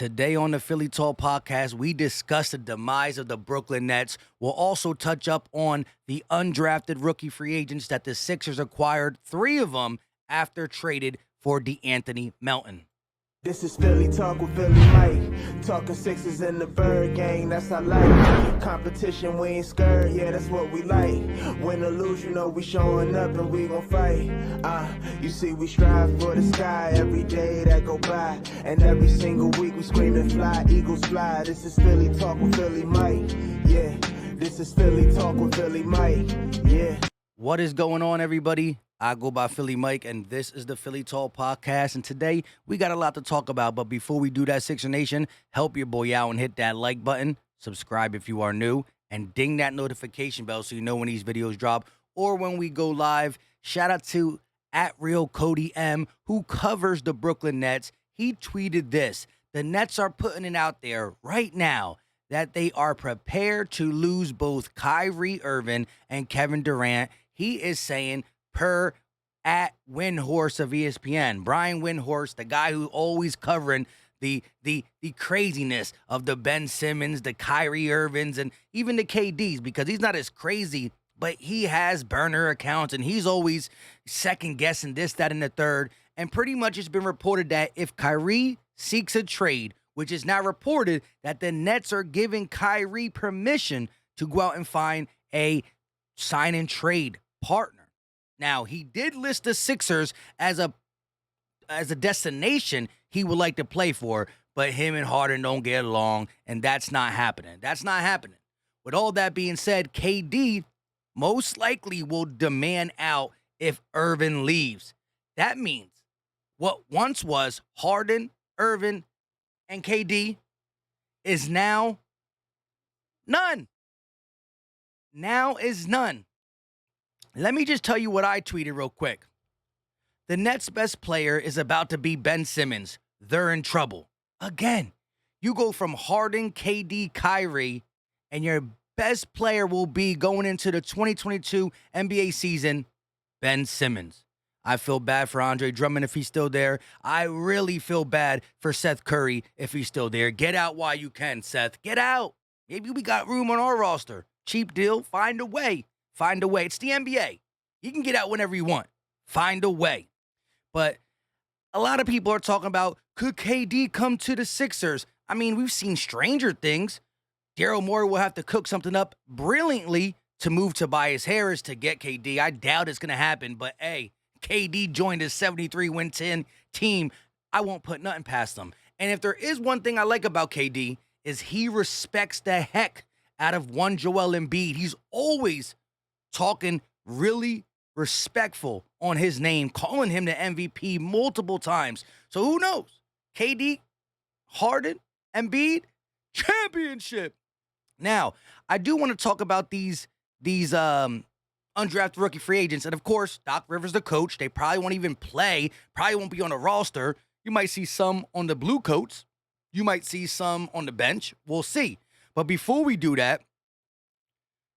Today on the Philly Talk podcast, we discuss the demise of the Brooklyn Nets. We'll also touch up on the undrafted rookie free agents that the Sixers acquired, 3 of them after traded for DeAnthony Melton. This is Philly Talk with Philly Mike. Talking Sixers in the bird gang, that's our life. Competition, we ain't scared, yeah, that's what we like. Win or lose, you know we showing up and we gon' fight. You see we strive for the sky every day that go by. And every single week we screaming fly, Eagles fly. This is Philly Talk with Philly Mike, yeah. This is Philly Talk with Philly Mike, yeah. What is going on, everybody? I go by Philly Mike, and this is the Philly Talk podcast. And today, we got a lot to talk about. But before we do that, Sixer Nation, help your boy out and hit that like button. Subscribe if you are new. And ding that notification bell so you know when these videos drop or when we go live. Shout out to @RealCodyM, who covers the Brooklyn Nets. He tweeted this. The Nets are putting it out there right now that they are prepared to lose both Kyrie Irving and Kevin Durant. He is saying, per @Windhorse of ESPN, Brian Windhorse, the guy who always covering the craziness of the Ben Simmons, the Kyrie Irvings, and even the KDs, because he's not as crazy, but he has burner accounts, and he's always second-guessing this, that, and the third. And pretty much it's been reported that if Kyrie seeks a trade, which is now reported that the Nets are giving Kyrie permission to go out and find a sign-and-trade partner. Now, he did list the Sixers as a destination he would like to play for, but him and Harden don't get along, and that's not happening. That's not happening. With all that being said, KD most likely will demand out if Irvin leaves. That means what once was Harden, Irvin, and KD is now none. Now is none. Let me just tell you what I tweeted real quick. The Nets' best player is about to be Ben Simmons. They're in trouble. Again, you go from Harden, KD, Kyrie, and your best player will be going into the 2022 NBA season, Ben Simmons. I feel bad for Andre Drummond if he's still there. I really feel bad for Seth Curry if he's still there. Get out while you can, Seth. Get out. Maybe we got room on our roster. Cheap deal. Find a way. Find a way. It's the NBA. You can get out whenever you want. Find a way. But a lot of people are talking about, could KD come to the Sixers? I mean, we've seen stranger things. Daryl Morey will have to cook something up brilliantly to move Tobias Harris to get KD. I doubt it's going to happen. But, hey, KD joined his 73-win-10 team. I won't put nothing past them. And if there is one thing I like about KD is he respects the heck out of one Joel Embiid. He's always talking really respectful on his name, calling him the MVP multiple times. So who knows? KD, Harden, Embiid, championship. Now, I do want to talk about these undrafted rookie free agents. And of course, Doc Rivers, the coach, they probably won't even play, probably won't be on the roster. You might see some on the blue coats. You might see some on the bench. We'll see. But before we do that,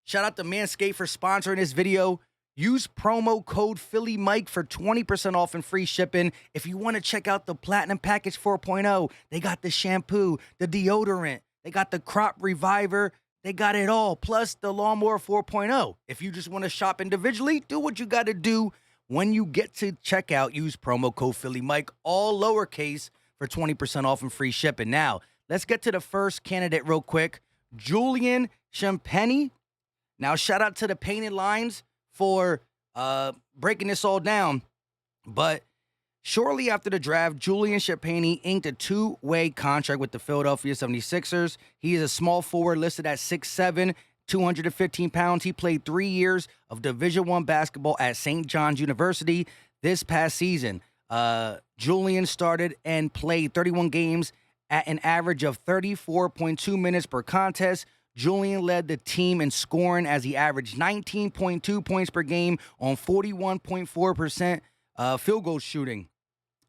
shout out to Manscaped for sponsoring this video. Use promo code PhillyMike for 20% off and free shipping. If you want to check out the Platinum Package 4.0, they got the shampoo, the deodorant, they got the Crop Reviver, they got it all, plus the Lawnmower 4.0. If you just want to shop individually, do what you got to do. When you get to checkout, use promo code PhillyMike, all lowercase, for 20% off and free shipping. Now, let's get to the first candidate real quick. Julian Champagnie. Now, shout out to the Painted Lines for breaking this all down. But shortly after the draft, Julian Champagnie inked a 2-way contract with the Philadelphia 76ers. He is a small forward listed at 6'7", 215 pounds. He played 3 years of Division I basketball at St. John's University. This past season, Julian started and played 31 games at an average of 34.2 minutes per contest. Julian led the team in scoring as he averaged 19.2 points per game on 41.4% field goal shooting,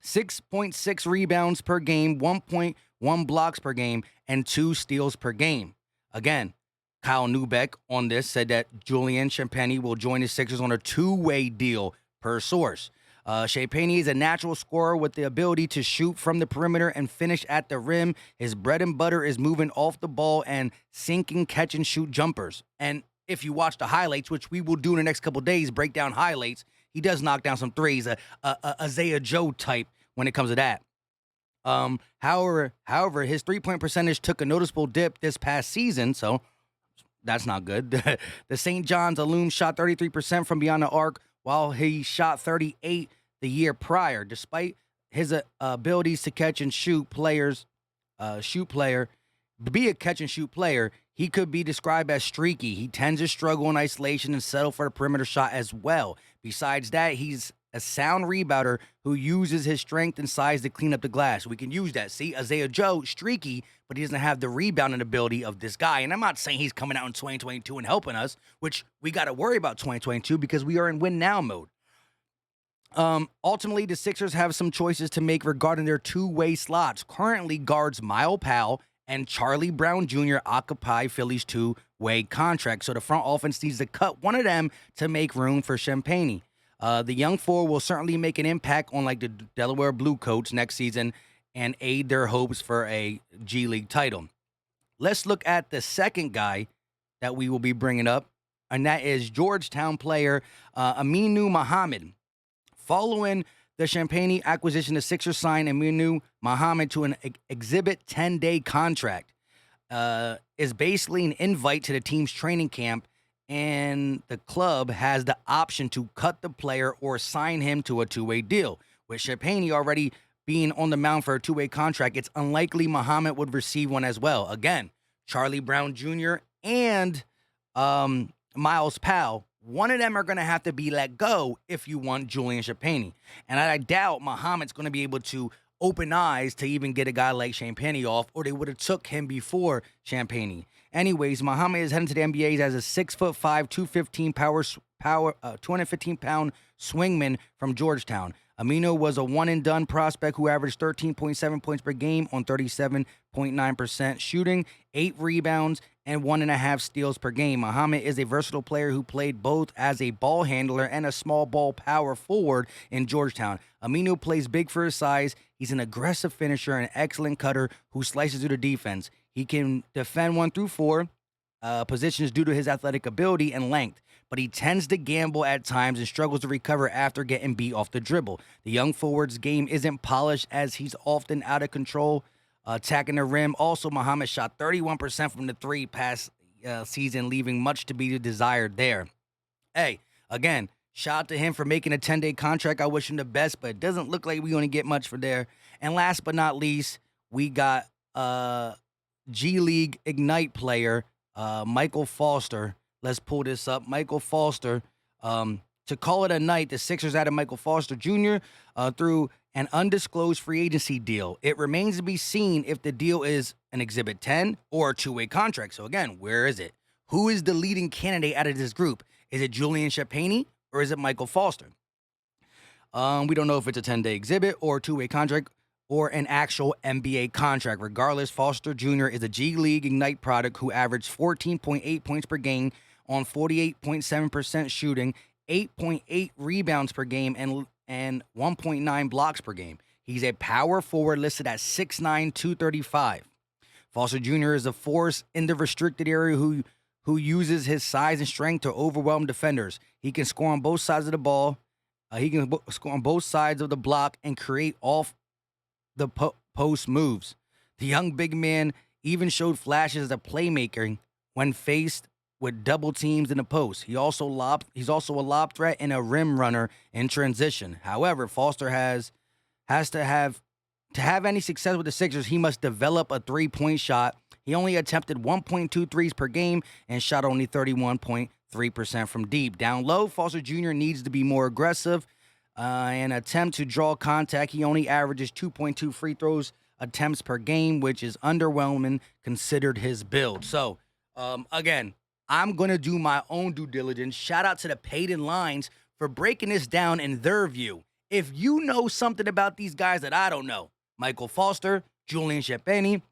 6.6 rebounds per game, 1.1 blocks per game, and 2 steals per game. Again, Kyle Neubeck on this said that Julian Champagnie will join the Sixers on a 2-way deal per source. Champagnie is a natural scorer with the ability to shoot from the perimeter and finish at the rim. His bread and butter is moving off the ball and sinking catch and shoot jumpers. And if you watch the highlights, which we will do in the next couple of days, break down highlights, he does knock down some threes, a Isaiah Joe type when it comes to that. However, his three-point percentage took a noticeable dip this past season, so that's not good. The St. John's alum shot 33% from beyond the arc, while he shot 38 the year prior. Despite his abilities to catch and shoot to be a catch and shoot player, he could be described as streaky. He tends to struggle in isolation and settle for the perimeter shot as well. Besides that, he's a sound rebounder who uses his strength and size to clean up the glass. We can use that. See, Isaiah Joe, streaky, but he doesn't have the rebounding ability of this guy. And I'm not saying he's coming out in 2022 and helping us, which we got to worry about 2022 because we are in win now mode. Ultimately, the Sixers have some choices to make regarding their two-way slots. Currently, guards Myles Powell and Charlie Brown Jr. occupy Philly's two-way contract. So the front offense needs to cut one of them to make room for Champagnie. The young four will certainly make an impact on like the Delaware Bluecoats next season and aid their hopes for a G League title. Let's look at the second guy that we will be bringing up, and that is Georgetown player Aminu Mohammed. Following the Champagnie acquisition, the Sixers signed Aminu Mohammed to an Exhibit 10-day contract. Is basically an invite to the team's training camp, and the club has the option to cut the player or sign him to a two-way deal. With Champagnie already being on the mound for a two-way contract, it's unlikely Mohammed would receive one as well. Again, Charlie Brown Jr. and Myles Powell, one of them are going to have to be let go if you want Julian Champagnie. And I doubt Mohammed's going to be able to open eyes to even get a guy like Champagnie off, or they would have took him before Champagnie. Anyways, Mohammed is heading to the NBA as a 6'5", 215-pound swingman from Georgetown. Aminu was a one-and-done prospect who averaged 13.7 points per game on 37.9% shooting, 8 rebounds, and 1.5 steals per game. Mohammed is a versatile player who played both as a ball handler and a small ball power forward in Georgetown. Aminu plays big for his size. He's an aggressive finisher and excellent cutter who slices through the defense. He can defend 1 through 4 positions due to his athletic ability and length, but he tends to gamble at times and struggles to recover after getting beat off the dribble. The young forward's game isn't polished as he's often out of control, attacking the rim. Also, Mohammed shot 31% from the three past season, leaving much to be desired there. Hey, again, shout out to him for making a 10-day contract. I wish him the best, but it doesn't look like we're going to get much for there. And last but not least, we got G League Ignite player Michael Foster. Let's pull this up. Michael Foster. To call it a night, the Sixers added Michael Foster Jr. Through an undisclosed free agency deal. It remains to be seen if the deal is an Exhibit 10 or a two-way contract. So again, where is it? Who is the leading candidate out of this group? Is it Julian Champagnie or is it Michael Foster? We don't know if it's a 10-day exhibit or a two-way contract or an actual NBA contract. Regardless, Foster Jr. is a G League Ignite product who averaged 14.8 points per game on 48.7% shooting, 8.8 rebounds per game, and 1.9 blocks per game. He's a power forward listed at 6'9", 235. Foster Jr. is a force in the restricted area who uses his size and strength to overwhelm defenders. He can score on both sides of the ball. He can score on both sides of the block and create off the post moves. The young big man even showed flashes as a playmaker when faced with double teams in the post. He's also a lob threat and a rim runner in transition. However, Foster has to have any success with the Sixers, he must develop a three-point shot. He only attempted 1.2 threes per game and shot only 31.3% from deep. Down low, Foster Jr. needs to be more aggressive and attempt to draw contact. He only averages 2.2 free throws attempts per game, which is underwhelming considered his build. So, again, I'm going to do my own due diligence. Shout out to the Paid in Lines for breaking this down in their view. If you know something about these guys that I don't know, Michael Foster, Julian Champagnie,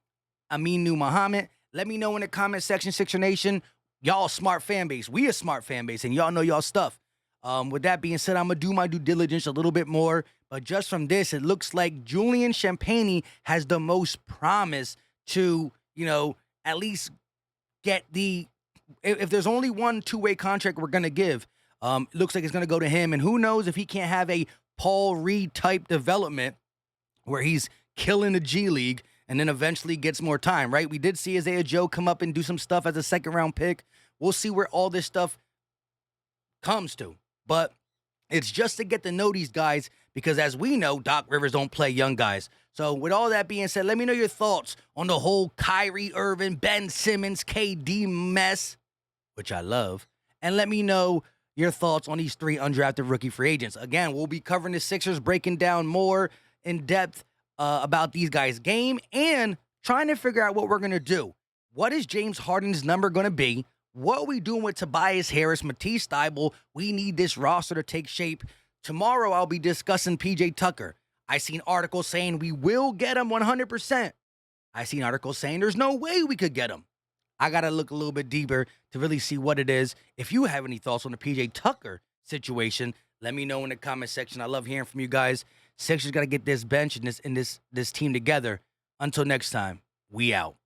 Aminu Mohammed, let me know in the comment section, Sixer Nation. Y'all smart fan base. We a smart fan base, and y'all know y'all stuff. With that being said, I'm going to do my due diligence a little bit more. But just from this, it looks like Julian Champagnie has the most promise to, at least get the, if there's only one two-way contract we're going to give, it looks like it's going to go to him. And who knows if he can't have a Paul Reed type development where he's killing the G League and then eventually gets more time, right? We did see Isaiah Joe come up and do some stuff as a second-round pick. We'll see where all this stuff comes to. But it's just to get to know these guys because, as we know, Doc Rivers don't play young guys. So with all that being said, let me know your thoughts on the whole Kyrie Irving, Ben Simmons, KD mess, which I love. And let me know your thoughts on these 3 undrafted rookie free agents. Again, we'll be covering the Sixers, breaking down more in depth about these guys' game and trying to figure out what we're going to do. What is James Harden's number going to be? What are we doing with Tobias Harris, Matisse Thybulle? We need this roster to take shape. Tomorrow, I'll be discussing PJ Tucker. I seen articles saying we will get him 100%. I seen articles saying there's no way we could get him. I got to look a little bit deeper to really see what it is. If you have any thoughts on the PJ Tucker situation, let me know in the comment section. I love hearing from you guys. Sixers got to get this bench and this team together. Until next time, we out.